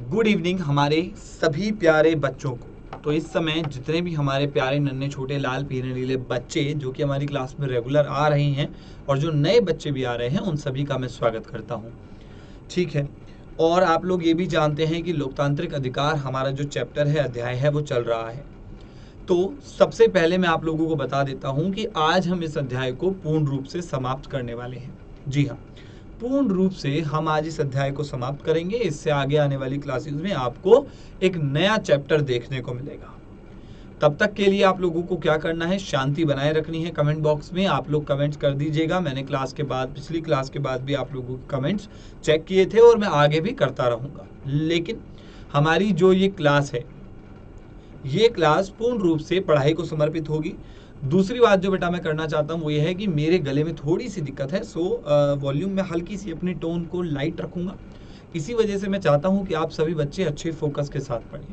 Good evening हमारे सभी प्यारे बच्चों को। तो इस समय जितने भी हमारे प्यारे नन्हे छोटे लाल पीले नीले बच्चे जो कि हमारी क्लास में रेगुलर आ रहे हैं और जो नए बच्चे भी आ रहे हैं, उन सभी का मैं स्वागत करता हूं। ठीक है, और आप लोग ये भी जानते हैं कि लोकतांत्रिक अधिकार हमारा जो चैप्टर है, अध्याय है, वो चल रहा है। तो सबसे पहले मैं आप लोगों को बता देता हूं कि आज हम इस अध्याय को पूर्ण रूप से समाप्त करने वाले हैं। जी हाँ, पूर्ण रूप से हम आज इस अध्याय को समाप्त करेंगे। इससे आगे आने वाली क्लासेस में आपको एक नया चैप्टर देखने को मिलेगा। तब तक के लिए आप लोगों को क्या करना है, शांति बनाए रखनी है। कमेंट बॉक्स में आप लोग कमेंट्स कर दीजिएगा। मैंने क्लास के बाद, पिछली क्लास के बाद भी आप लोगों के कमेंट्स चेक किए थे और मैं आगे भी करता रहूँगा। लेकिन हमारी जो ये क्लास है, ये क्लास पूर्ण रूप से पढ़ाई को समर्पित होगी। दूसरी बात जो बेटा मैं करना चाहता हूँ वो ये है कि मेरे गले में थोड़ी सी दिक्कत है, सो वॉल्यूम में हल्की सी अपनी टोन को लाइट रखूँगा। इसी वजह से मैं चाहता हूँ कि आप सभी बच्चे अच्छे फोकस के साथ पढ़ें।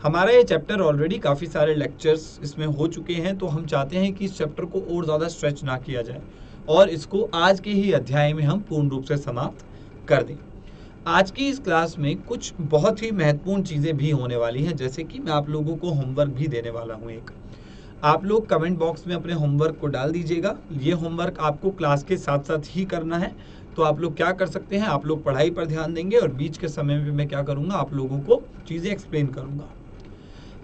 हमारा ये चैप्टर ऑलरेडी काफ़ी सारे लेक्चर्स इसमें हो चुके हैं, तो हम चाहते हैं कि इस चैप्टर को और ज़्यादा स्ट्रेच ना किया जाए और इसको आज के ही अध्याय में हम पूर्ण रूप से समाप्त कर दें। आज की इस क्लास में कुछ बहुत ही महत्वपूर्ण चीज़ें भी होने वाली हैं, जैसे कि मैं आप लोगों को होमवर्क भी देने वाला हूँ एक। आप लोग कमेंट बॉक्स में अपने होमवर्क को डाल दीजिएगा। ये होमवर्क आपको क्लास के साथ साथ ही करना है। तो आप लोग क्या कर सकते हैं, आप लोग पढ़ाई पर ध्यान देंगे और बीच के समय में मैं क्या करूँगा, आप लोगों को चीज़ें एक्सप्लेन करूँगा।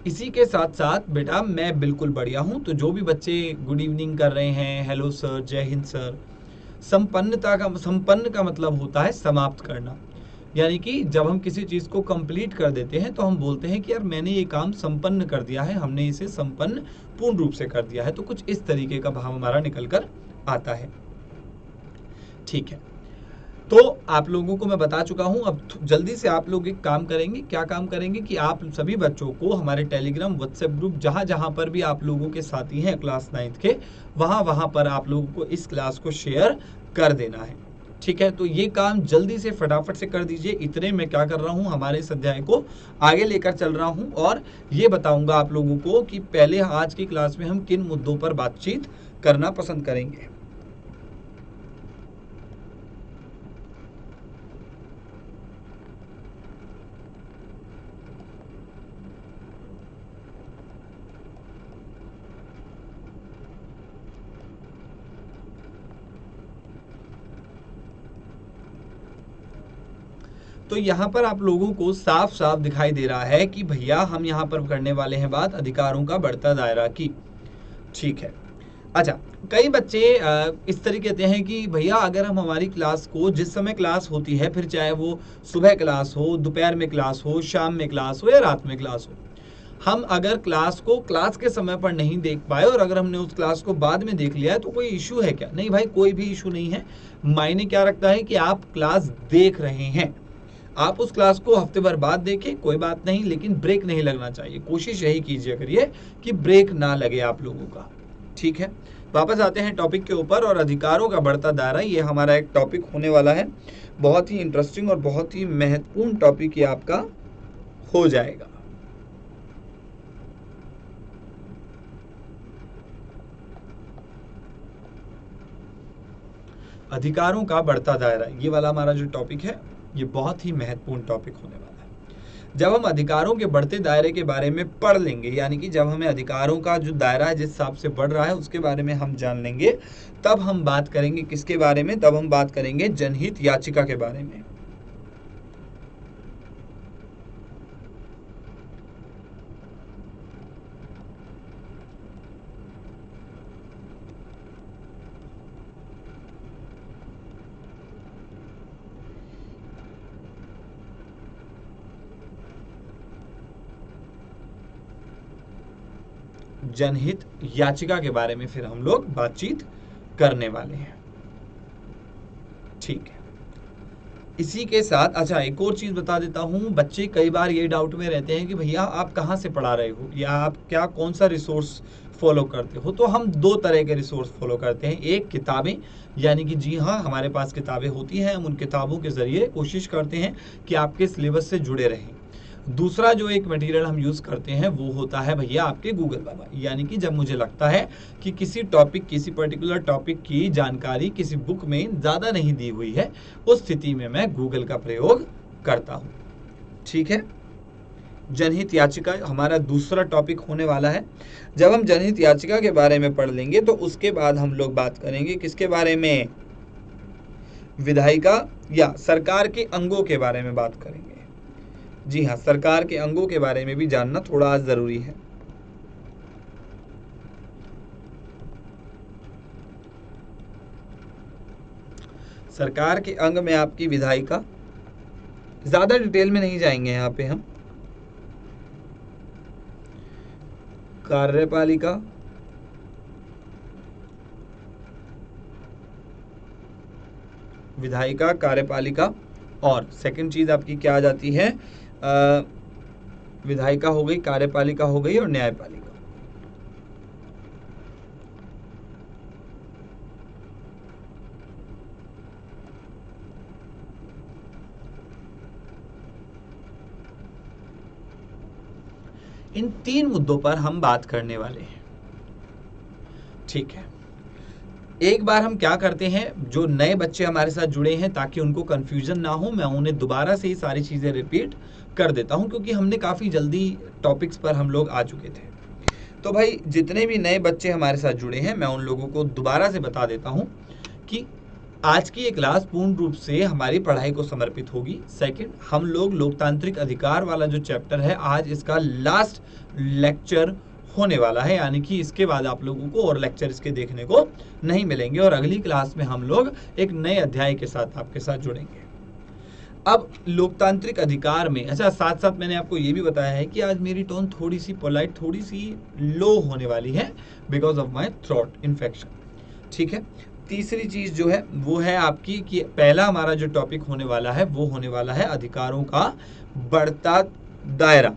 इसी के साथ साथ बेटा मैं बिल्कुल बढ़िया हूँ। तो जो भी बच्चे गुड इवनिंग कर रहे हैं, हेलो सर, जय हिंद सर। संपन्न का मतलब होता है समाप्त करना, यानी कि जब हम किसी चीज़ को कंप्लीट कर देते हैं तो हम बोलते हैं कि यार मैंने ये काम संपन्न कर दिया है, हमने इसे संपन्न पूर्ण रूप से कर दिया है। तो कुछ इस तरीके का भाव हमारा निकल कर आता है। ठीक है, तो आप लोगों को मैं बता चुका हूं। अब जल्दी से आप लोग एक काम करेंगे। क्या काम करेंगे कि आप सभी बच्चों को हमारे टेलीग्राम व्हाट्सएप ग्रुप, जहां जहां पर भी आप लोगों के साथी हैं क्लास 9th के, वहां वहां पर आप लोगों को इस क्लास को शेयर कर देना है। ठीक है, तो ये काम जल्दी से फटाफट से कर दीजिए। इतने मैं क्या कर रहा हूँ, हमारे इस अध्याय को आगे लेकर चल रहा हूँ और ये बताऊंगा आप लोगों को कि पहले आज की क्लास में हम किन मुद्दों पर बातचीत करना पसंद करेंगे। तो यहाँ पर आप लोगों को साफ साफ दिखाई दे रहा है कि भैया हम यहाँ पर करने वाले हैं बात अधिकारों का बढ़ता दायरा की। ठीक है, अच्छा, कई बच्चे इस तरीके कहते हैं कि भैया अगर हम हमारी क्लास को, जिस समय क्लास होती है, फिर चाहे वो सुबह क्लास हो, दोपहर में क्लास हो, शाम में क्लास हो या रात में क्लास हो, हम अगर क्लास को क्लास के समय पर नहीं देख पाए और अगर हमने उस क्लास को बाद में देख लिया है तो कोई इशू है क्या? नहीं भाई, कोई भी इशू नहीं है। मायने क्या रखता है कि आप क्लास देख रहे हैं। आप उस क्लास को हफ्ते भर बाद देखें, कोई बात नहीं, लेकिन ब्रेक नहीं लगना चाहिए। कोशिश यही कीजिए करिए कि ब्रेक ना लगे आप लोगों का। ठीक है, वापस आते हैं टॉपिक के ऊपर। और अधिकारों का बढ़ता दायरा, ये हमारा एक टॉपिक होने वाला है। बहुत ही इंटरेस्टिंग और बहुत ही महत्वपूर्ण टॉपिक ये आपका हो जाएगा। अधिकारों का बढ़ता दायरा, ये वाला हमारा जो टॉपिक है, ये बहुत ही महत्वपूर्ण टॉपिक होने वाला है। जब हम अधिकारों के बढ़ते दायरे के बारे में पढ़ लेंगे, यानी कि जब हमें अधिकारों का जो दायरा है जिस हिसाब से बढ़ रहा है उसके बारे में हम जान लेंगे, तब हम बात करेंगे किसके बारे में? तब हम बात करेंगे जनहित याचिका के बारे में। जनहित याचिका के बारे में फिर हम लोग बातचीत करने वाले हैं। ठीक है, इसी के साथ अच्छा एक और चीज बता देता हूं। बच्चे कई बार ये डाउट में रहते हैं कि भैया आप कहाँ से पढ़ा रहे हो या आप क्या कौन सा रिसोर्स फॉलो करते हो। तो हम दो तरह के रिसोर्स फॉलो करते हैं। एक किताबें, यानी कि जी हाँ, हमारे पास किताबें होती हैं, हम उन किताबों के जरिए कोशिश करते हैं कि आपके सिलेबस से जुड़े रहें। दूसरा जो एक मटेरियल हम यूज़ करते हैं वो होता है भैया आपके गूगल बाबा, यानी कि जब मुझे लगता है कि किसी टॉपिक, किसी पर्टिकुलर टॉपिक की जानकारी किसी बुक में ज़्यादा नहीं दी हुई है, उस स्थिति में मैं गूगल का प्रयोग करता हूँ। ठीक है, जनहित याचिका हमारा दूसरा टॉपिक होने वाला है। जब हम जनहित याचिका के बारे में पढ़ लेंगे तो उसके बाद हम लोग बात करेंगे किसके बारे में, विधायिका या सरकार के अंगों के बारे में बात करेंगे। जी हाँ, सरकार के अंगों के बारे में भी जानना थोड़ा जरूरी है। सरकार के अंग में आपकी विधायिका, ज्यादा डिटेल में नहीं जाएंगे यहाँ पे हम। कार्यपालिका, विधायिका, कार्यपालिका, और सेकंड चीज आपकी क्या आ जाती है, विधायिका हो गई, कार्यपालिका हो गई और न्यायपालिका। इन 3 मुद्दों पर हम बात करने वाले हैं। ठीक है, एक बार हम क्या करते हैं, जो नए बच्चे हमारे साथ जुड़े हैं ताकि उनको कंफ्यूजन ना हो, मैं उन्हें दोबारा से ही सारी चीजें रिपीट कर देता हूं क्योंकि हमने काफी जल्दी टॉपिक्स पर हम लोग आ चुके थे। तो भाई जितने भी नए बच्चे हमारे साथ जुड़े हैं मैं उन लोगों को दोबारा से बता देता हूं कि आज की ये क्लास पूर्ण रूप से हमारी पढ़ाई को समर्पित होगी। सेकंड, हम लोग लोकतांत्रिक अधिकार वाला जो चैप्टर है आज इसका लास्ट लेक्चर होने वाला है, यानी कि इसके बाद आप लोगों को और लेक्चर इसके देखने को नहीं मिलेंगे और अगली क्लास में हम लोग एक नए अध्याय के साथ आपके साथ जुड़ेंगे। अब लोकतांत्रिक अधिकार में, अच्छा साथ साथ मैंने आपको ये भी बताया है कि आज मेरी टोन थोड़ी सी पोलाइट, थोड़ी सी लो होने वाली है because of my throat infection. ठीक है, तीसरी चीज जो है वो है आपकी कि पहला हमारा जो टॉपिक होने वाला है वो होने वाला है अधिकारों का बढ़ता दायरा।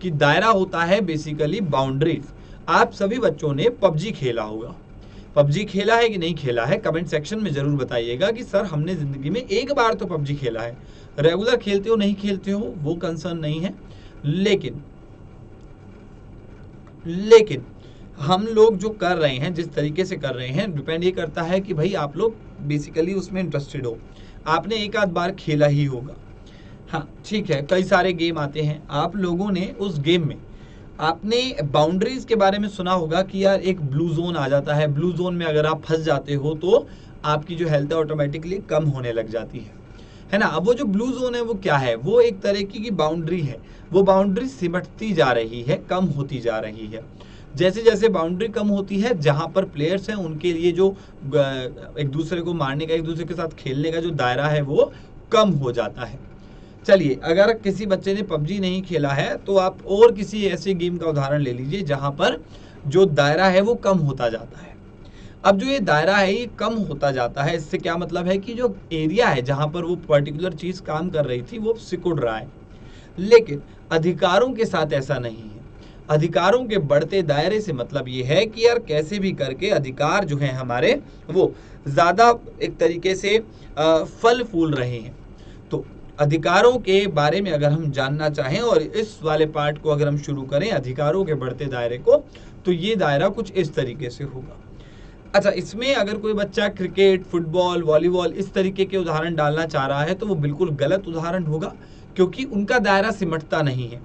कि दायरा होता है बेसिकली बाउंड्रीज। आप सभी बच्चों ने पबजी खेला होगा, पबजी खेला है कि नहीं खेला है कमेंट सेक्शन में जरूर बताइएगा कि सर हमने जिंदगी में एक बार तो पबजी खेला है। रेगुलर खेलते हो नहीं खेलते हो वो कंसर्न नहीं है, लेकिन हम लोग जो कर रहे हैं, जिस तरीके से कर रहे हैं, डिपेंड ये करता है कि भाई आप लोग बेसिकली उसमें इंटरेस्टेड हो। आपने एक आध बार खेला ही होगा, हाँ ठीक है, कई सारे गेम आते हैं, आप लोगों ने उस गेम में आपने बाउंड्रीज के बारे में सुना होगा कि यार एक ब्लू जोन आ जाता है, ब्लू जोन में अगर आप फंस जाते हो तो आपकी जो हेल्थ है ऑटोमेटिकली कम होने लग जाती है ना। अब वो जो ब्लू जोन है वो क्या है, वो एक तरीके की बाउंड्री है, वो बाउंड्री सिमटती जा रही है, कम होती जा रही है। जैसे जैसे बाउंड्री कम होती है, जहां पर प्लेयर्स हैं उनके लिए जो एक दूसरे को मारने का, एक दूसरे के साथ खेलने का जो दायरा है वो कम हो जाता है। चलिए, अगर किसी बच्चे ने पबजी नहीं खेला है तो आप और किसी ऐसे गेम का उदाहरण ले लीजिए जहां पर जो दायरा है वो कम होता जाता है। अब जो ये दायरा है ये कम होता जाता है, इससे क्या मतलब है कि जो एरिया है जहां पर वो पर्टिकुलर चीज काम कर रही थी वो सिकुड़ रहा है। लेकिन अधिकारों के साथ ऐसा नहीं है। अधिकारों के बढ़ते दायरे से मतलब ये है कि यार कैसे भी करके अधिकार जो है हमारे वो ज्यादा एक तरीके से फल फूल रहे हैं। तो अधिकारों के बारे में अगर हम जानना चाहें और इस वाले पार्ट को अगर हम शुरू करें अधिकारों के बढ़ते दायरे को, तो ये दायरा कुछ इस तरीके से होगा। अच्छा, इसमें अगर कोई बच्चा क्रिकेट, फुटबॉल, वॉलीबॉल इस तरीके के उदाहरण डालना चाह रहा है तो वो बिल्कुल गलत उदाहरण होगा क्योंकि उनका दायरा सिमटता नहीं है।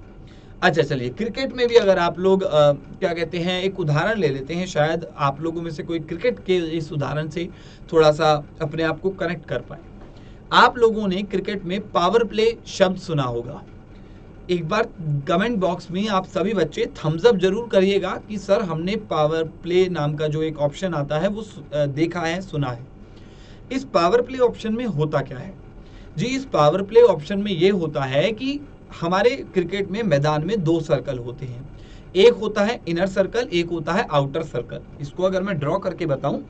अच्छा चलिए, क्रिकेट में भी अगर आप लोग क्या कहते हैं एक उदाहरण ले लेते हैं, शायद आप लोगों में से कोई क्रिकेट के इस उदाहरण से थोड़ा सा अपने आप को कनेक्ट कर पाए। आप लोगों ने क्रिकेट में पावर प्ले शब्द सुना होगा। एक बार कमेंट बॉक्स में आप सभी बच्चे थम्स अप जरूर करिएगा कि सर हमने पावर प्ले नाम का जो एक ऑप्शन आता है वो देखा है, सुना है। इस पावर प्ले ऑप्शन में होता क्या है जी? इस पावर प्ले ऑप्शन में ये होता है कि हमारे क्रिकेट में मैदान में 2 सर्कल होते हैं, एक होता है इनर सर्कल, एक होता है आउटर सर्कल। इसको अगर मैं ड्रॉ करके बताऊं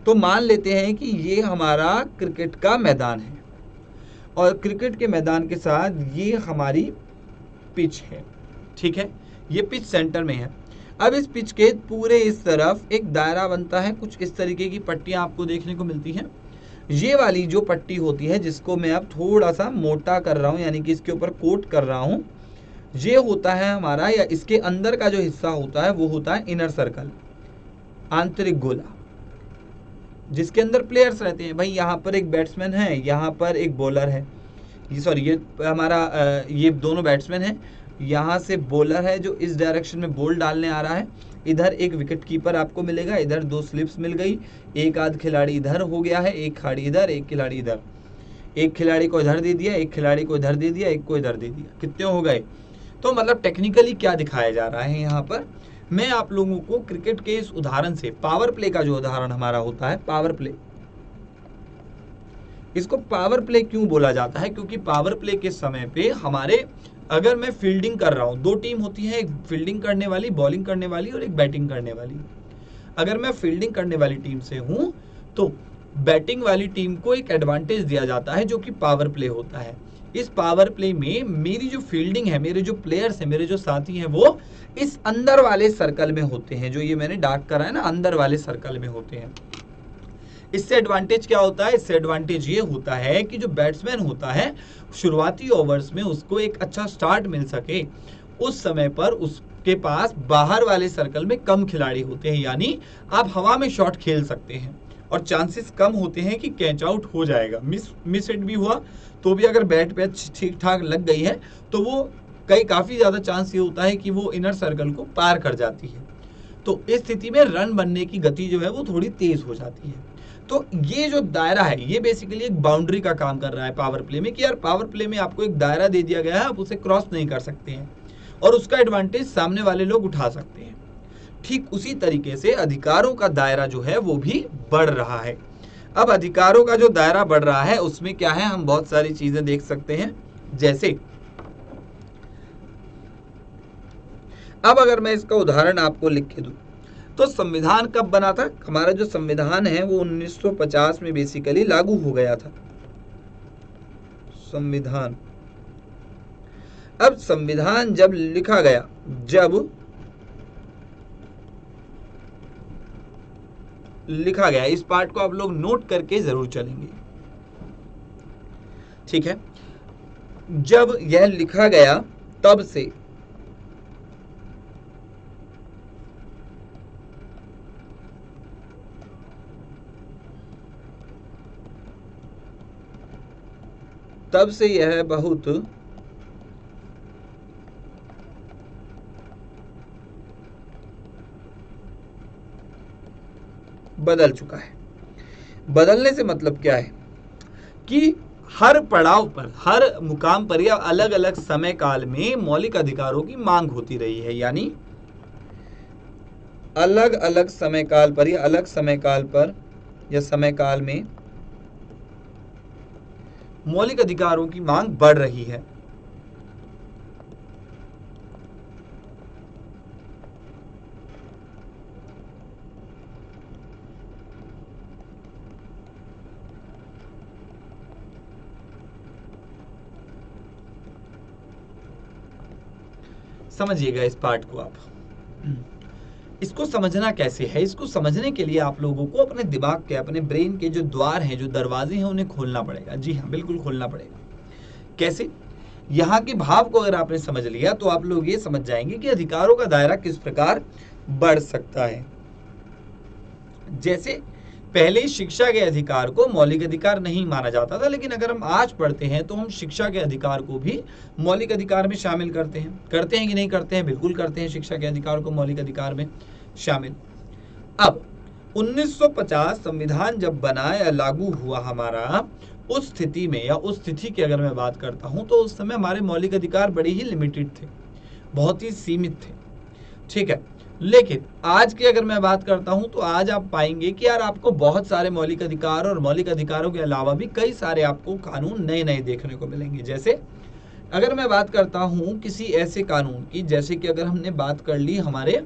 तो मान लेते हैं कि ये हमारा क्रिकेट का मैदान है और क्रिकेट के मैदान के साथ ये हमारी पिच है, ठीक है, ये पिच सेंटर में है। अब इस पिच के पूरे इस तरफ एक दायरा बनता है, कुछ इस तरीके की पट्टियां आपको देखने को मिलती हैं। ये वाली जो पट्टी होती है जिसको मैं अब थोड़ा सा मोटा कर रहा हूं, यानी कि इसके ऊपर कोट कर रहा हूं, ये होता है हमारा, या इसके अंदर का जो हिस्सा होता है वो होता है इनर सर्कल, आंतरिक गोला, जिसके अंदर प्लेयर्स रहते हैं। भाई यहाँ पर एक बैट्समैन है, यहाँ पर एक बॉलर है, ये हमारा ये दोनों बैट्समैन हैं, यहाँ से बॉलर है जो इस डायरेक्शन में बॉल डालने आ रहा है, इधर एक विकेट कीपर आपको मिलेगा, इधर 2 स्लिप्स मिल गई, एक आध खिलाड़ी इधर हो गया है, एक खिलाड़ी इधर, एक खिलाड़ी इधर, एक खिलाड़ी को इधर दे दिया, एक खिलाड़ी को इधर दे दिया, एक को इधर दे दिया, कितने हो गए। तो मतलब टेक्निकली क्या दिखाया जा रहा है यहाँ पर, मैं आप लोगों को क्रिकेट के इस उदाहरण से, पावर प्ले का जो उदाहरण हमारा होता है, पावर प्ले, इसको पावर प्ले क्यों बोला जाता है, क्योंकि पावर प्ले के समय पे हमारे, अगर मैं फील्डिंग कर रहा हूं, 2 टीम होती है, एक फील्डिंग करने वाली, बॉलिंग करने वाली और एक बैटिंग करने वाली। अगर मैं फील्डिंग करने वाली टीम से हूं तो बैटिंग वाली टीम को एक एडवांटेज दिया जाता है जो कि पावर प्ले होता है। इस पावर प्ले में मेरी जो फील्डिंग है, मेरे जो प्लेयर्स हैं, मेरे जो साथी हैं, वो इस अंदर वाले सर्कल में होते हैं, जो ये मैंने डार्क करा है ना, अंदर वाले सर्कल में होते हैं। इससे एडवांटेज क्या होता है, इससे एडवांटेज ये होता है कि जो बैट्समैन होता है शुरुआती ओवर्स में उसको एक अच्छा स्टार्ट मिल सके, उस समय पर उसके पास बाहर वाले सर्कल में कम खिलाड़ी होते हैं, यानी आप हवा में शॉट खेल सकते हैं और चांसेस कम होते हैं कि कैच आउट हो जाएगा। मिस हिट भी हुआ तो भी अगर बैट पे ठीक ठाक लग गई है तो वो काफी ज्यादा चांस ये होता है कि वो इनर सर्कल को पार कर जाती है। तो इस स्थिति में रन बनने की गति जो है वो थोड़ी तेज हो जाती है। तो ये जो दायरा है ये बेसिकली एक बाउंड्री का काम कर रहा है पावर प्ले में, कि यार पावर प्ले में आपको एक दायरा दे दिया गया है, आप उसे क्रॉस नहीं कर सकते हैं और उसका एडवांटेज सामने वाले लोग उठा सकते हैं। ठीक उसी तरीके से अधिकारों का दायरा जो है वो भी बढ़ रहा है। अब अधिकारों का जो दायरा बढ़ रहा है उसमें क्या है, हम बहुत सारी चीजें देख सकते हैं। जैसे अब अगर मैं इसका उदाहरण आपको लिख के दूं तो संविधान कब बना था, हमारा जो संविधान है वो 1950 में बेसिकली लागू हो गया था संविधान। अब संविधान जब लिखा गया, जब लिखा गया, इस पार्ट को आप लोग नोट करके जरूर चलेंगे, ठीक है। जब यह लिखा गया तब से यह बहुत बदल चुका है। बदलने से मतलब क्या है कि हर पड़ाव पर, हर मुकाम पर या अलग अलग समय काल में मौलिक अधिकारों की मांग होती रही है, यानी अलग अलग समय काल पर या अलग समय काल पर या समय काल में मौलिक अधिकारों की मांग बढ़ रही है। समझिएगा इस पार्ट को आप। इसको समझना कैसे है, इसको समझने के लिए आप लोगों को अपने दिमाग के, अपने ब्रेन के जो द्वार हैं, जो दरवाजे हैं, उन्हें खोलना पड़ेगा। जी हाँ, बिल्कुल खोलना पड़ेगा। कैसे, यहाँ के भाव को अगर आपने समझ लिया तो आप लोग ये समझ जाएंगे कि अधिकारों का दायरा किस प्रकार बढ़ सकता है। जैसे पहले शिक्षा के अधिकार को मौलिक अधिकार नहीं माना जाता था, लेकिन अगर हम आज पढ़ते हैं तो हम शिक्षा के अधिकार को भी मौलिक अधिकार में शामिल करते हैं कि नहीं करते हैं? बिल्कुल करते हैं, शिक्षा के अधिकार को मौलिक अधिकार में शामिल। अब 1950 संविधान जब बना या लागू हुआ हमारा, उस स्थिति में या उस तिथि की अगर मैं बात करता हूं तो उस समय हमारे मौलिक अधिकार बड़े ही लिमिटेड थे, बहुत ही सीमित थे, ठीक है। लेकिन आज की अगर मैं बात करता हूं तो आज आप पाएंगे कि यार आपको बहुत सारे मौलिक अधिकार और मौलिक अधिकारों के अलावा भी कई सारे आपको कानून नए नए देखने को मिलेंगे। जैसे अगर मैं बात करता हूं किसी ऐसे कानून की, जैसे कि अगर हमने बात कर ली हमारे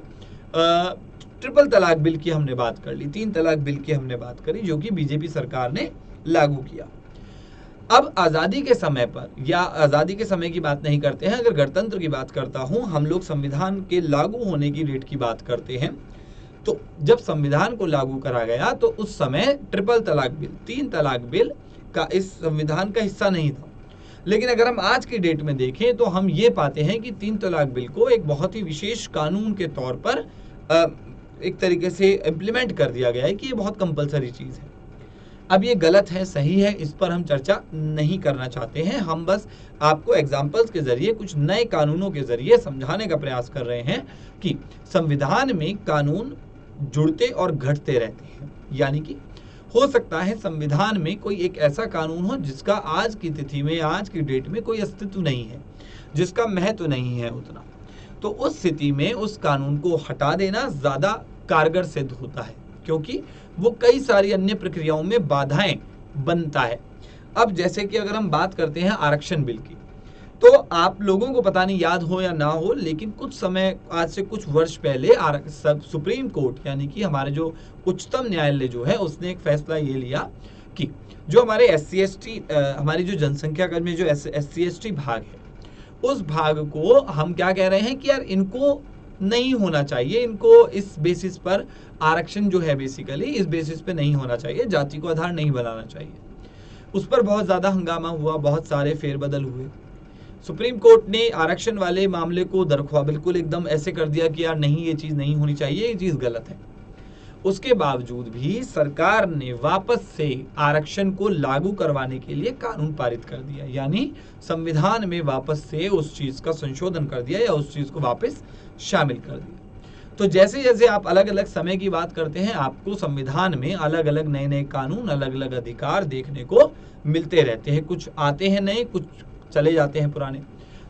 ट्रिपल तलाक बिल की, हमने बात कर ली 3 तलाक बिल की हमने बात करी, जो कि बीजेपी सरकार ने लागू किया। अब आज़ादी के समय पर, या आज़ादी के समय की बात नहीं करते हैं, अगर गणतंत्र की बात करता हूं, हम लोग संविधान के लागू होने की डेट की बात करते हैं। तो जब संविधान को लागू करा गया तो उस समय ट्रिपल तलाक बिल, 3 तलाक बिल का इस संविधान का हिस्सा नहीं था। लेकिन अगर हम आज की डेट में देखें तो हम ये पाते हैं कि 3 तलाक बिल को एक बहुत ही विशेष कानून के तौर पर एक तरीके से इम्प्लीमेंट कर दिया गया है कि ये बहुत कंपलसरी चीज़ है। अब ये गलत है सही है इस पर हम चर्चा नहीं करना चाहते हैं, हम बस आपको एग्जाम्पल्स के जरिए कुछ नए कानूनों के जरिए समझाने का प्रयास कर रहे हैं कि संविधान में कानून जुड़ते और घटते रहते हैं। यानी कि हो सकता है संविधान में कोई एक ऐसा कानून हो जिसका आज की तिथि में, आज की डेट में कोई अस्तित्व नहीं है, जिसका महत्व नहीं है उतना, तो उस स्थिति में उस कानून को हटा देना ज्यादा कारगर सिद्ध होता है, क्योंकि वो कई सारी अन्य प्रक्रियाओं में बाधाएं बनता है। अब जैसे कि अगर हम बात करते हैं आरक्षण बिल की, तो आप लोगों को पता नहीं याद हो या ना हो, लेकिन कुछ समय, आज से कुछ वर्ष पहले सुप्रीम कोर्ट यानी कि हमारे जो उच्चतम न्यायालय जो है, उसने एक फैसला ये लिया कि जो हमारे SC/ST हमारी जो जनसंख्या कर में जो SC/ST भाग है, उस भाग को हम क्या कह रहे हैं कि यार इनको नहीं होना चाहिए, इनको इस बेसिस पर आरक्षण जो है बेसिकली इस बेसिस पे नहीं होना चाहिए, जाति को आधार नहीं बनाना चाहिए। उस पर बहुत ज्यादा हंगामा हुआ, बहुत सारे फेरबदल हुए। सुप्रीम कोर्ट ने आरक्षण वाले मामले को दरख्वा बिल्कुल एकदम ऐसे कर दिया कि यार नहीं, ये चीज नहीं होनी चाहिए, ये चीज गलत है। उसके बावजूद भी सरकार ने वापस से आरक्षण को लागू करवाने के लिए कानून पारित कर दिया, यानी संविधान में वापस से उस चीज का संशोधन कर दिया या उस चीज को वापस शामिल कर दिया। तो जैसे जैसे आप अलग अलग समय की बात करते हैं, आपको संविधान में अलग अलग नए नए कानून, अलग अलग अधिकार देखने को मिलते रहते हैं। कुछ आते हैं नए, कुछ चले जाते हैं पुराने।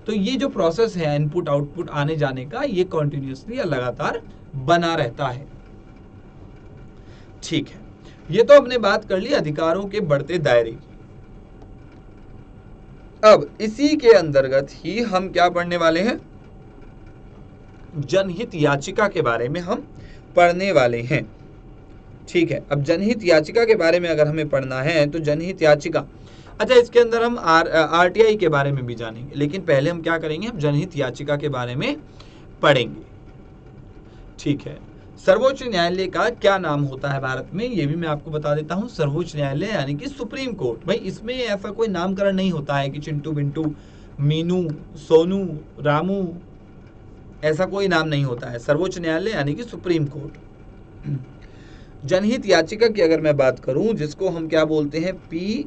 तो ये जो प्रोसेस है इनपुट आउटपुट आने जाने का, ये कॉन्टिन्यूसली लगातार बना रहता है। ठीक है, ये तो हमने बात कर ली अधिकारों के बढ़ते दायरे की। अब इसी के अंतर्गत ही हम क्या पढ़ने वाले हैं, जनहित याचिका के बारे में हम पढ़ने वाले हैं। ठीक है, अब जनहित याचिका के बारे में अगर हमें पढ़ना है तो जनहित याचिका, अच्छा इसके अंदर हम RTI के बारे में भी जानेंगे, लेकिन पहले हम क्या करेंगे, हम जनहित याचिका के बारे में पढ़ेंगे। ठीक है, सर्वोच्च न्यायालय का क्या नाम होता है भारत में, ये भी मैं आपको बता देता हूँ। सर्वोच्च न्यायालय यानी कि सुप्रीम कोर्ट। भाई इसमें ऐसा कोई नामकरण नहीं होता है कि चिंटू बिंटू, मीनू, सोनू, रामू, ऐसा कोई नाम नहीं होता है। सर्वोच्च न्यायालय यानी कि सुप्रीम कोर्ट। जनहित याचिका की अगर मैं बात करूं, जिसको हम क्या बोलते हैं, PIL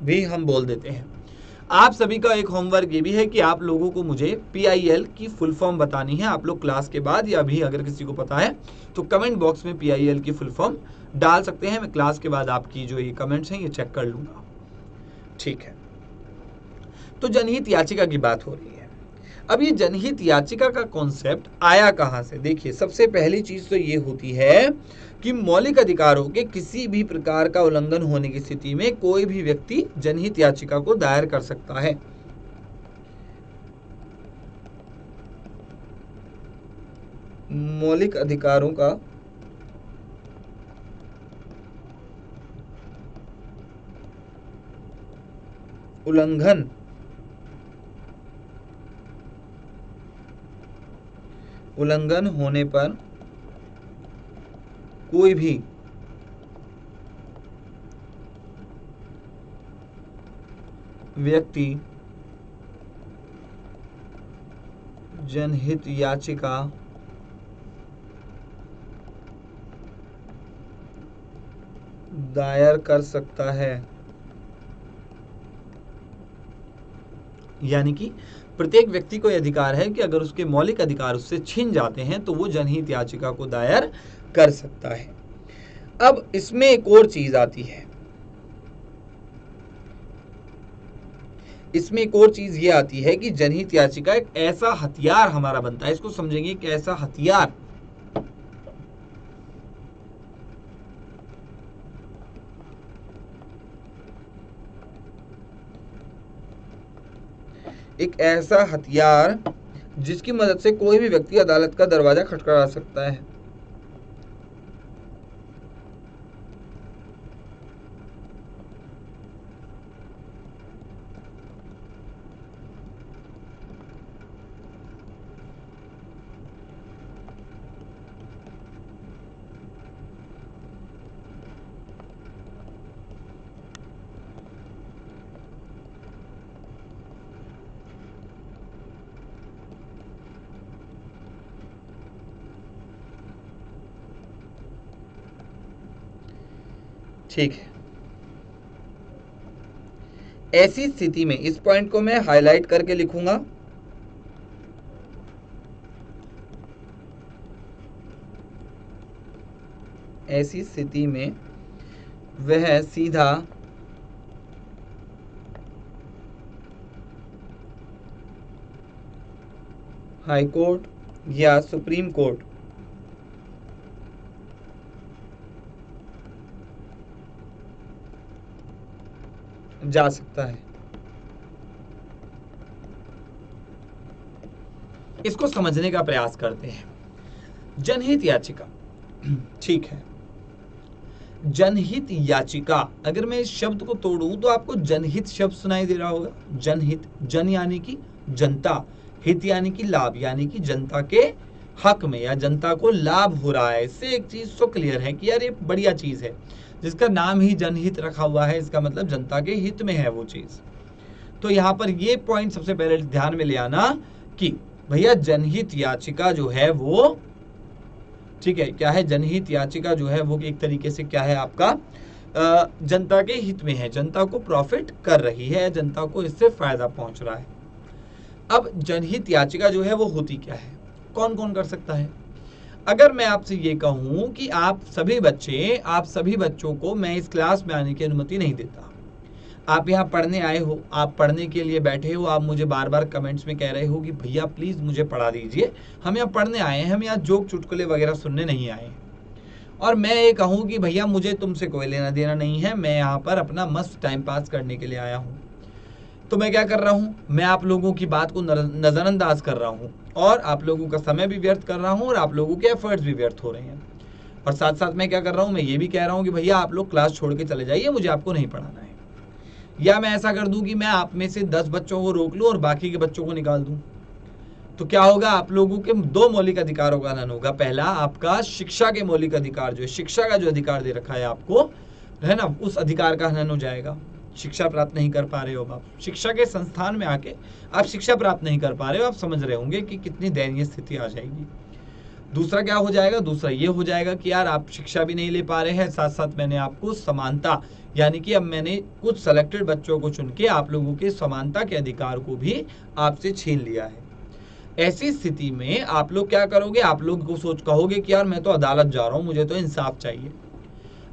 भी हम बोल देते हैं। आप सभी का एक होमवर्क ये भी है कि आप लोगों को मुझे PIL की फुल फॉर्म बतानी है। आप लोग क्लास के बाद या अभी अगर किसी को पता है तो कमेंट बॉक्स में PIL की फुल फॉर्म डाल सकते हैं। मैं क्लास के बाद आपकी जो ये कमेंट्स हैं ये चेक कर लूंगा। ठीक है, तो जनहित याचिका की बात हो रही है। अब ये जनहित याचिका का कॉन्सेप्ट आया कहां से, देखिए सबसे पहली चीज तो ये होती है कि मौलिक अधिकारों के किसी भी प्रकार का उल्लंघन होने की स्थिति में कोई भी व्यक्ति जनहित याचिका को दायर कर सकता है। मौलिक अधिकारों का उल्लंघन होने पर कोई भी व्यक्ति जनहित याचिका दायर कर सकता है। यानी कि प्रत्येक व्यक्ति को यह अधिकार है कि अगर उसके मौलिक अधिकार उससे छिन जाते हैं तो वो जनहित याचिका को दायर कर सकता है। अब इसमें एक और चीज आती है, इसमें एक और चीज ये आती है कि जनहित याचिका एक ऐसा हथियार हमारा बनता है। इसको समझेंगे कि ऐसा हथियार, एक ऐसा हथियार जिसकी मदद से कोई भी व्यक्ति अदालत का दरवाजा खटखटा सकता है। ठीक है, ऐसी स्थिति में इस पॉइंट को मैं हाईलाइट करके लिखूंगा, ऐसी स्थिति में वह सीधा हाई कोर्ट या सुप्रीम कोर्ट जा सकता है। इसको समझने का प्रयास करते हैं। जनहित याचिका, ठीक है, जनहित याचिका, अगर मैं इस शब्द को तोड़ूं तो आपको जनहित शब्द सुनाई दे रहा होगा। जनहित, जन यानी कि जनता, हित यानी कि लाभ, यानी कि जनता के हक में या जनता को लाभ हो रहा है। इससे एक चीज तो क्लियर है कि यार ये बढ़िया चीज है, जिसका नाम ही जनहित रखा हुआ है, इसका मतलब जनता के हित में है वो चीज। तो यहाँ पर ये पॉइंट सबसे पहले ध्यान में ले आना कि भैया जनहित याचिका जो है वो, ठीक है, क्या है, जनहित याचिका जो है वो एक तरीके से क्या है, आपका जनता के हित में है, जनता को प्रॉफिट कर रही है, जनता को इससे फायदा पहुंच रहा है। अब जनहित याचिका जो है वो होती क्या है, कौन कौन कर सकता है? अगर मैं आपसे ये कहूं कि आप सभी बच्चों को मैं इस क्लास में आने की अनुमति नहीं देता, आप यहाँ पढ़ने आए हो, आप पढ़ने के लिए बैठे हो, आप मुझे बार बार कमेंट्स में कह रहे हो कि भैया प्लीज मुझे पढ़ा दीजिए, हम यहाँ पढ़ने आए हैं, हम यहाँ जोक चुटकुले वगैरह सुनने नहीं आए हैं, और मैं ये कहूँ कि भैया मुझे तुमसे कोई लेना देना नहीं है, मैं यहाँ पर अपना मस्त टाइम पास करने के लिए आया हूँ, तो मैं क्या कर रहा हूँ, मैं आप लोगों की बात को नजरअंदाज कर रहा हूँ और आप लोगों का समय भी व्यर्थ कर रहा हूँ और आप लोगों के एफर्ट्स भी व्यर्थ हो रहे हैं। और साथ साथ मैं क्या कर रहा हूँ, मैं ये भी कह रहा हूँ कि भैया आप लोग क्लास छोड़ के चले जाइए, मुझे आपको नहीं पढ़ाना है। या मैं ऐसा कर दूं कि मैं आप में से 10 बच्चों को रोक लूं और बाकी के बच्चों को निकाल दूं, तो क्या होगा, आप लोगों के 2 मौलिक अधिकारों का हनन होगा। पहला, आपका शिक्षा के मौलिक अधिकार जो है, शिक्षा का जो अधिकार दे रखा है आपको, है ना, उस अधिकार का हनन हो जाएगा। शिक्षा प्राप्त नहीं कर पा रहे हो आप, शिक्षा के संस्थान में आके आप शिक्षा प्राप्त नहीं कर पा रहे हो, आप समझ रहे होंगे कि कितनी दयनीय स्थिति आ जाएगी। दूसरा क्या हो जाएगा, दूसरा ये हो जाएगा कि यार आप शिक्षा भी नहीं ले पा रहे हैं, साथ साथ मैंने आपको समानता, यानी कि अब मैंने कुछ सेलेक्टेड बच्चों को चुन के आप लोगों के समानता के अधिकार को भी आपसे छीन लिया है। ऐसी स्थिति में आप लोग क्या करोगे, आप लोग को कहोगे कि यार मैं तो अदालत जा रहा हूँ, मुझे तो इंसाफ चाहिए।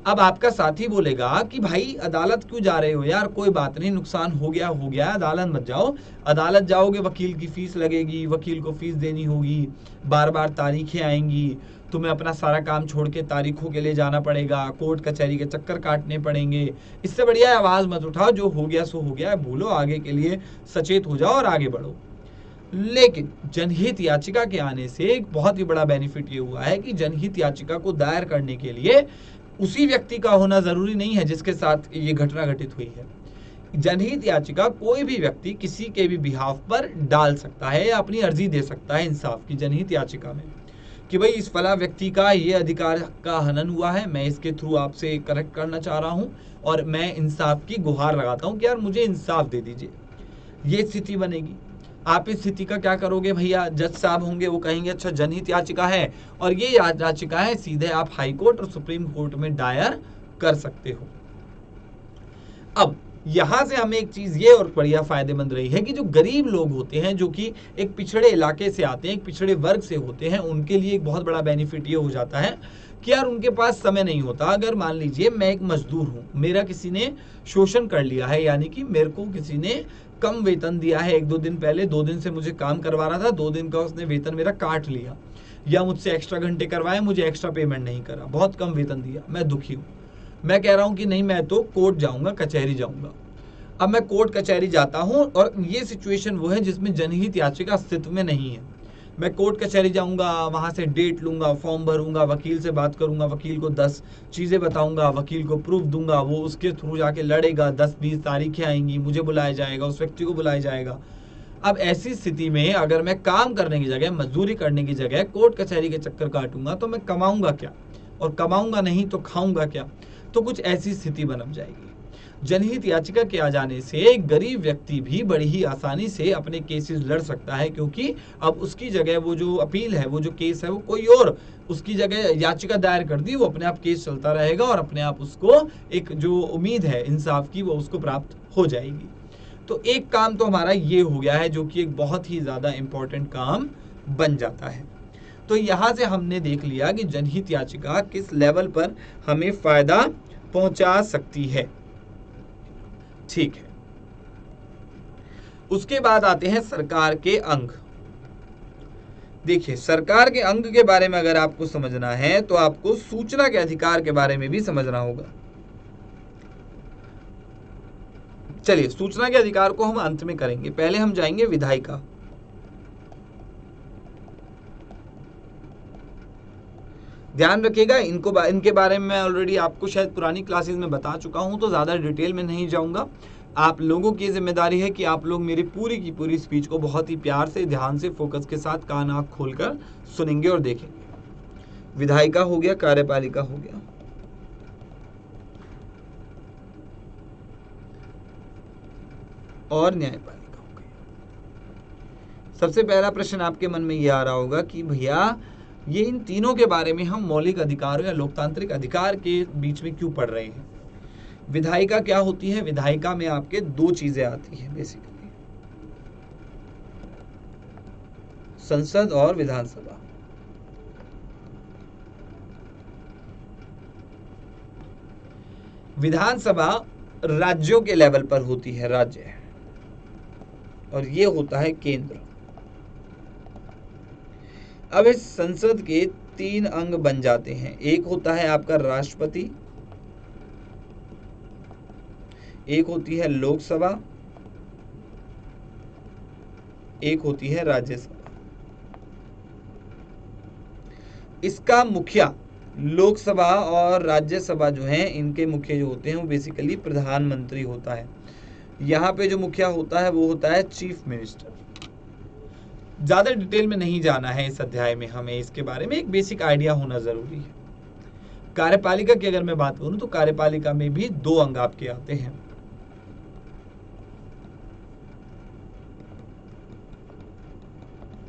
अब आपका साथी बोलेगा कि भाई अदालत क्यों जा रहे हो यार, कोई बात नहीं, नुकसान हो गया, अदालत मत जाओ, अदालत जाओगे वकील की फीस लगेगी, वकील को फीस देनी होगी, बार बार तारीखें आएंगी, तुम्हें अपना सारा काम छोड़ के तारीखों के लिए जाना पड़ेगा, कोर्ट कचहरी के चक्कर काटने पड़ेंगे। इससे बढ़िया आवाज मत उठाओ, जो हो गया सो हो गया, भूलो, आगे के लिए सचेत हो जाओ और आगे बढ़ो। लेकिन जनहित याचिका के आने से एक बहुत ही बड़ा बेनिफिट ये हुआ है कि जनहित याचिका को दायर करने के लिए उसी व्यक्ति का होना जरूरी नहीं है जिसके साथ ये घटना घटित हुई है। जनहित याचिका कोई भी व्यक्ति किसी के भी बिहाफ पर डाल सकता है या अपनी अर्जी दे सकता है इंसाफ की जनहित याचिका में, कि भाई इस फला व्यक्ति का ये अधिकार का हनन हुआ है, मैं इसके थ्रू आपसे करेक्ट करना चाह रहा हूँ और मैं इंसाफ की गुहार लगाता हूँ कि यार मुझे इंसाफ दे दीजिए। ये स्थिति बनेगी। आप इस स्थिति का क्या करोगे भैया, जज साहब होंगे, वो कहेंगे अच्छा जनहित याचिका है और ये याचिका है, सीधे आप हाई कोर्ट और सुप्रीम कोर्ट में दायर कर सकते हो। अब यहां से हमें एक चीज ये और बढ़िया फायदेमंद रही है कि जो गरीब लोग होते हैं, जो कि एक पिछड़े इलाके से आते हैं, एक पिछड़े वर्ग से होते हैं, उनके लिए एक बहुत बड़ा बेनिफिट ये हो जाता है कि यार उनके पास समय नहीं होता। अगर मान लीजिए मैं एक मजदूर हूं, मेरा किसी ने शोषण कर लिया है, यानी कि मेरे को किसी ने कम वेतन दिया है, 1-2 दिन पहले 2 दिन से मुझे काम करवा रहा था, 2 दिन का उसने वेतन मेरा काट लिया, या मुझसे एक्स्ट्रा घंटे करवाए, मुझे एक्स्ट्रा पेमेंट नहीं करा, बहुत कम वेतन दिया, मैं दुखी हूँ। मैं कह रहा हूँ कि नहीं, मैं तो कोर्ट जाऊंगा, कचहरी जाऊंगा। अब मैं कोर्ट कचहरी जाता हूँ और ये सिचुएशन वो है जिसमें जनहित याचिका अस्तित्व में नहीं है। मैं कोर्ट कचहरी जाऊंगा, वहां से डेट लूंगा, फॉर्म भरूंगा, वकील से बात करूंगा, वकील को 10 चीजें बताऊंगा, वकील को प्रूफ दूंगा, वो उसके थ्रू जाके लड़ेगा, 10-20 तारीखें आएंगी, मुझे बुलाया जाएगा, उस व्यक्ति को बुलाया जाएगा। अब ऐसी स्थिति में अगर मैं काम करने की जगह, मजदूरी करने की जगह कोर्ट कचहरी के चक्कर काटूंगा तो मैं कमाऊंगा क्या, और कमाऊंगा नहीं तो खाऊंगा क्या, तो कुछ ऐसी स्थिति बन जाएगी। जनहित याचिका के आ जाने से गरीब व्यक्ति भी बड़ी ही आसानी से अपने केसेस लड़ सकता है, क्योंकि अब उसकी जगह वो जो अपील है, वो जो केस है, वो कोई और उसकी जगह याचिका दायर कर दी, वो अपने आप केस चलता रहेगा और अपने आप उसको एक जो उम्मीद है इंसाफ की वो उसको प्राप्त हो जाएगी। तो एक काम तो हमारा ये हो गया है, जो कि एक बहुत ही ज़्यादा इम्पोर्टेंट काम बन जाता है। तो यहाँ से हमने देख लिया कि जनहित याचिका किस लेवल पर हमें फायदा पहुंचा सकती है। ठीक है, उसके बाद आते हैं सरकार के अंग। देखिए, सरकार के अंग के बारे में अगर आपको समझना है तो आपको सूचना के अधिकार के बारे में भी समझना होगा। चलिए, सूचना के अधिकार को हम अंत में करेंगे, पहले हम जाएंगे विधायिका। ध्यान रखिएगा, इनके बारे में मैं ऑलरेडी आपको शायद पुरानी क्लासेस में बता चुका हूं, तो ज़्यादा डिटेल में नहीं जाऊंगा। आप लोगों की जिम्मेदारी है कि आप लोग मेरी पूरी की पूरी स्पीच को बहुत ही प्यार से, ध्यान से, फोकस के साथ कान आँख खोलकर सुनेंगे और देखेंगे। विधायिका हो गया, कार्यपालिका हो गया, और न्यायपालिका हो गई। सबसे पहला प्रश्न आपके मन में ये आ रहा होगा कि भैया ये इन तीनों के बारे में हम मौलिक अधिकारों या लोकतांत्रिक अधिकार के बीच में क्यों पढ़ रहे हैं। विधायिका क्या होती है? विधायिका में आपके दो चीजें आती हैं बेसिकली, संसद और विधानसभा। विधानसभा राज्यों के लेवल पर होती है, राज्य, और ये होता है केंद्र। अब इस संसद के तीन अंग बन जाते हैं। एक होता है आपका राष्ट्रपति, एक होती है लोकसभा, एक होती है राज्यसभा। इसका मुखिया लोकसभा और राज्यसभा जो हैं, इनके मुखिया जो होते हैं वो बेसिकली प्रधानमंत्री होता है। यहाँ पे जो मुखिया होता है वो होता है चीफ मिनिस्टर। ज़्यादा डिटेल में नहीं जाना है इस अध्याय में, हमें इसके बारे में एक बेसिक आइडिया होना ज़रूरी है। कार्यपालिका की अगर मैं बात करूं तो कार्यपालिका में भी दो अंग आपके आते हैं,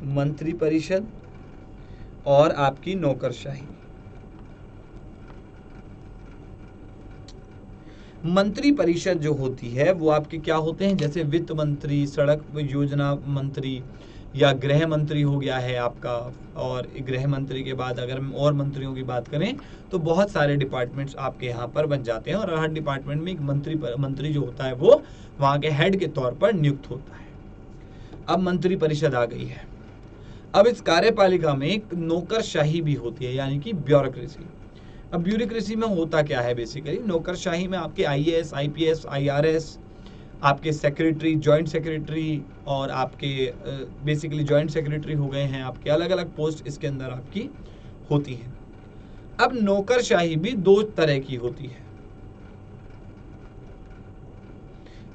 मंत्री परिषद और आपकी नौकरशाही। मंत्री परिषद जो होती है वो आपके क्या होते हैं, जैसे वित्त मंत्री, सड़क योजना मंत्री, या गृह मंत्री हो गया है आपका। और गृह मंत्री के बाद अगर हम और मंत्रियों की बात करें तो बहुत सारे डिपार्टमेंट्स आपके यहाँ पर बन जाते हैं, और हर डिपार्टमेंट में एक मंत्री जो होता है वो वहाँ के हेड के तौर पर नियुक्त होता है। अब मंत्री परिषद आ गई है। अब इस कार्यपालिका में एक नौकरशाही भी होती है, यानी कि ब्यूरोक्रेसी। अब ब्यूरोक्रेसी में होता क्या है बेसिकली, नौकरशाही में आपके IAS, IPS, IRS, आपके सेक्रेटरी, जॉइंट सेक्रेटरी, और आपके बेसिकली जॉइंट सेक्रेटरी हो गए हैं, आपके अलग अलग पोस्ट इसके अंदर आपकी होती हैं। अब नौकरशाही भी दो तरह की होती है।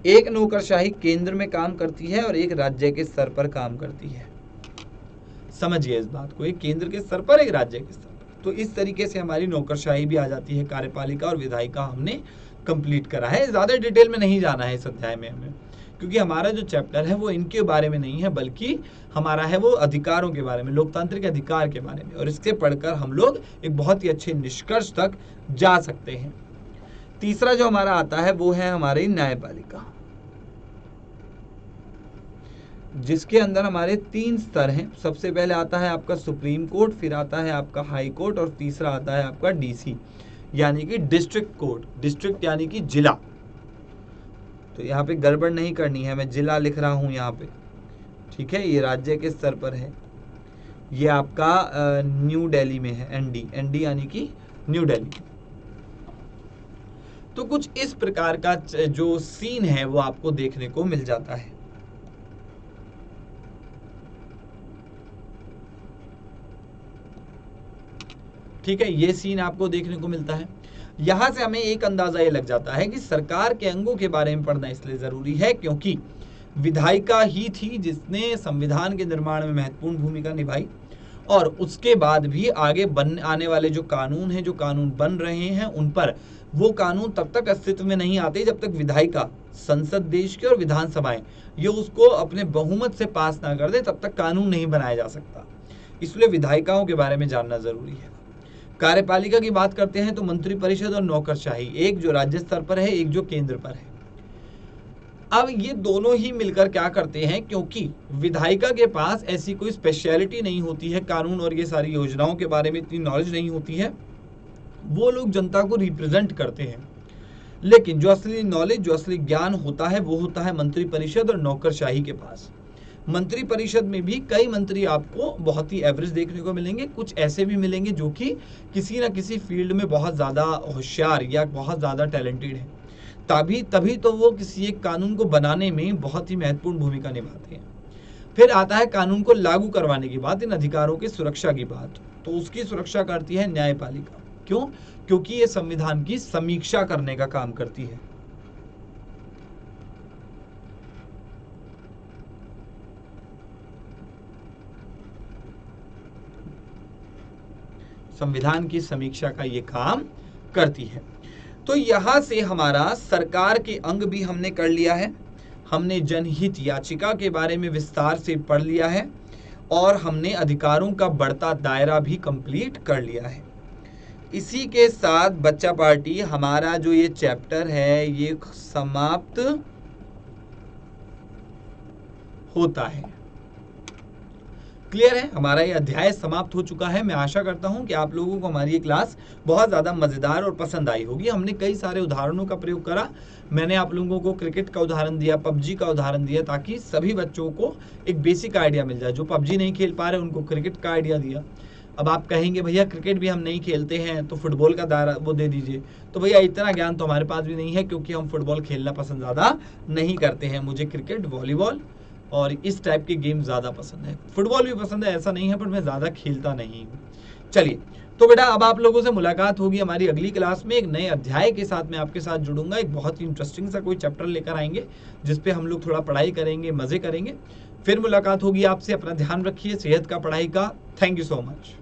एक नौकरशाही केंद्र में काम करती है और एक राज्य के स्तर पर काम करती है। समझिए इस बात को, एक केंद्र के स्तर पर, एक राज्य के स्तर पर। तो इस तरीके से हमारी नौकरशाही भी आ जाती है। कार्यपालिका और विधायिका हमने कंप्लीट करा है। ज़्यादा डिटेल में नहीं जाना है इस अध्याय में हमें, क्योंकि हमारा जो चैप्टर है वो इनके बारे में नहीं है, बल्कि हमारा है वो अधिकारों के बारे में, लोकतांत्रिक अधिकार के बारे में, और इससे पढ़कर हम लोग एक बहुत ही अच्छे निष्कर्ष तक जा सकते हैं। तीसरा जो हमारा आता है वो है हमारी न्यायपालिका, जिसके अंदर हमारे 3 स्तर हैं। सबसे पहले आता है आपका सुप्रीम कोर्ट, फिर आता है आपका हाई कोर्ट, और तीसरा आता है आपका DC, यानी कि डिस्ट्रिक्ट कोर्ट। डिस्ट्रिक्ट यानी कि जिला, तो यहाँ पे गड़बड़ नहीं करनी है, मैं जिला लिख रहा हूँ यहाँ पे, ठीक है। ये राज्य के स्तर पर है, ये आपका न्यू दिल्ली में है, ND यानी कि न्यू दिल्ली। तो कुछ इस प्रकार का जो सीन है वो आपको देखने को मिल जाता है। ठीक है, ये सीन आपको देखने को मिलता है। यहां से हमें एक अंदाजा ये लग जाता है कि सरकार के अंगों के बारे में पढ़ना इसलिए जरूरी है क्योंकि विधायिका ही थी जिसने संविधान के निर्माण में महत्वपूर्ण भूमिका निभाई, और उसके बाद भी आगे आने वाले जो कानून हैं, जो कानून बन रहे हैं, उन पर वो कानून तब तक अस्तित्व में नहीं आते जब तक विधायिका, संसद देश की और विधानसभाएं ये उसको अपने बहुमत से पास ना कर दे, तब तक कानून नहीं बनाया जा सकता। इसलिए विधायिकाओं के बारे में जानना जरूरी है। कार्यपालिका की बात करते हैं तो मंत्रिपरिषद और नौकरशाही, एक जो राज्य स्तर पर है, एक जो केंद्र पर है। अब ये दोनों ही मिलकर क्या करते हैं, क्योंकि विधायिका के पास ऐसी कोई स्पेशलिटी नहीं होती है, कानून और ये सारी योजनाओं के बारे में इतनी नॉलेज नहीं होती है, वो लोग जनता को रिप्रेजेंट करते हैं। लेकिन जो असली नॉलेज, जो असली ज्ञान होता है, वो होता है मंत्रिपरिषद और नौकरशाही के पास। मंत्रिपरिषद में भी कई मंत्री आपको बहुत ही एवरेज देखने को मिलेंगे, कुछ ऐसे भी मिलेंगे जो कि किसी न किसी फील्ड में बहुत ज़्यादा होशियार या बहुत ज़्यादा टैलेंटेड है, तभी तो वो किसी एक कानून को बनाने में बहुत ही महत्वपूर्ण भूमिका निभाते हैं। फिर आता है कानून को लागू करवाने की बात, इन अधिकारों की सुरक्षा की बात, तो उसकी सुरक्षा करती है न्यायपालिका। क्यों? क्योंकि ये संविधान की समीक्षा करने का काम करती है। संविधान की समीक्षा का ये काम करती है। तो यहां से हमारा सरकार के अंग भी हमने कर लिया है, हमने जनहित याचिका के बारे में विस्तार से पढ़ लिया है, और हमने अधिकारों का बढ़ता दायरा भी कंप्लीट कर लिया है। इसी के साथ बच्चा पार्टी हमारा जो ये चैप्टर है ये समाप्त होता है। क्लियर है? हमारा ये अध्याय समाप्त हो चुका है। मैं आशा करता हूं कि आप लोगों को हमारी ये क्लास बहुत ज़्यादा मज़ेदार और पसंद आई होगी। हमने कई सारे उदाहरणों का प्रयोग करा। मैंने आप लोगों को क्रिकेट का उदाहरण दिया, पबजी का उदाहरण दिया, ताकि सभी बच्चों को एक बेसिक आइडिया मिल जाए। जो पबजी नहीं खेल पा रहे उनको क्रिकेट का आइडिया दिया। अब आप कहेंगे भैया क्रिकेट भी हम नहीं खेलते हैं तो फुटबॉल का दायरा वो दे दीजिए। तो भैया इतना ज्ञान तो हमारे पास भी नहीं है, क्योंकि हम फुटबॉल खेलना पसंद ज़्यादा नहीं करते हैं। मुझे क्रिकेट, वॉलीबॉल और इस टाइप के गेम ज़्यादा पसंद है। फुटबॉल भी पसंद है, ऐसा नहीं है, पर मैं ज़्यादा खेलता नहीं हूँ। चलिए, तो बेटा अब आप लोगों से मुलाकात होगी हमारी अगली क्लास में। एक नए अध्याय के साथ मैं आपके साथ जुड़ूंगा। एक बहुत ही इंटरेस्टिंग सा कोई चैप्टर लेकर आएंगे जिसपे हम लोग थोड़ा पढ़ाई करेंगे, मज़े करेंगे। फिर मुलाकात होगी आपसे। अपना ध्यान रखिए, सेहत का, पढ़ाई का। Thank you so much.